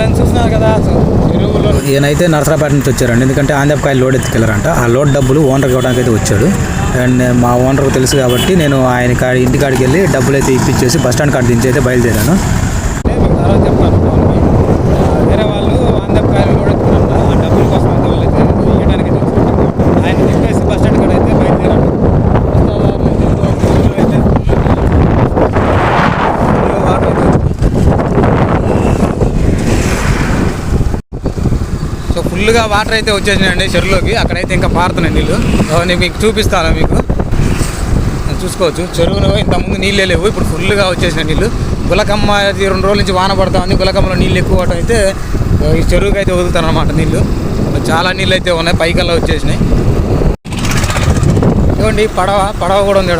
Friends చూస్తున్నారు కదా చెరువులో ఈయనైతే నరసరాపేట నుంచి వచ్చారండి. ఎందుకంటే ఆంధ్రకాయలు లోడ్ ఎత్తుకెళ్ళారంట. ఆ లోడ్ డబ్బులు ఓనర్కి ఇవ్వడానికి అయితే వచ్చాడు. అండ్ మా ఓనర్కి తెలుసు కాబట్టి నేను ఆయన ఇంటికాడికి వెళ్ళి డబ్బులు అయితే ఇప్పించేసి బస్ స్టాండ్ కాడ దించి అయితే బయలుదేరాను. తర్వాత చెప్తాను. వేరే వాళ్ళు ఆంధ్రకాయలు లోడ్ ఎత్తుకున్నారంట. ఆ డబ్బుల కోసం అయితే వాళ్ళైతే ఇవ్వడానికి ఆయన చెప్పేసి బస్ స్టాండ్ కాడ అయితే బయలుదేరాను. సో ఫుల్గా వాటర్ అయితే వచ్చేసినాయండి చెరువులోకి. అక్కడైతే ఇంకా పారుతున్నాయి నీళ్ళు. నేను మీకు చూపిస్తాను. మీకు చూసుకోవచ్చు చెరువులో ఇంతకుముందు నీళ్ళే లేవు, ఇప్పుడు ఫుల్గా వచ్చేసినాయి నీళ్ళు. గులకమ్మ 2 రోజుల నుంచి వాన పడతా ఉంది. గులకమ్మలో నీళ్ళు ఎక్కువ అవడం అయితే ఈ చెరువుకి అయితే వదులుతారు అన్నమాట నీళ్ళు. చాలా నీళ్ళు అయితే ఉన్నాయి, పైకల్లా వచ్చేసినాయి. ఇవ్వండి పడవ కూడా ఉంది.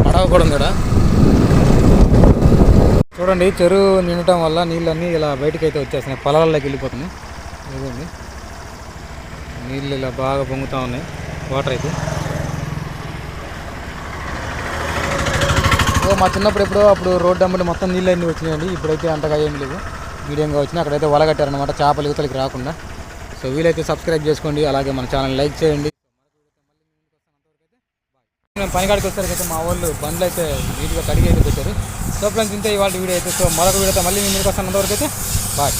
పడవ కూడా ఉంది. చూడండి చెరువు నిండటం వల్ల నీళ్ళన్నీ ఇలా బయటకు అయితే వచ్చేస్తున్నాయి, పొలాల్లోకి వెళ్ళిపోతున్నాయి. ఇదిగోండి నీళ్ళు ఇలా బాగా పొంగుతూ ఉన్నాయి. వాటర్ అయితే మా చిన్నప్పుడు ఎప్పుడో అప్పుడు రోడ్డు అమ్మడి మొత్తం నీళ్ళు అన్నీ వచ్చినాయండి. ఇప్పుడైతే అంతగా ఏం లేవు, మీడియంగా వచ్చినాయి. అక్కడైతే వల కట్టారనమాట చేపలు యువతలకి రాకుండా. సో వీలైతే సబ్స్క్రైబ్ చేసుకోండి, అలాగే మన ఛానల్ లైక్ చేయండి. మేము పనికాడికి వచ్చేసరికి మా వాళ్ళు బండ్లు అయితే నీట్గా కడిగి అయితే పెట్టారు. సో ఫ్రెండ్స్ ఇంతే ఇవాళ వీడియో అయితే. సో మరొక వీడియోతో మళ్ళీ మీ ముందుకు వస్తాను. అంతవరకు అయితే బాయ్.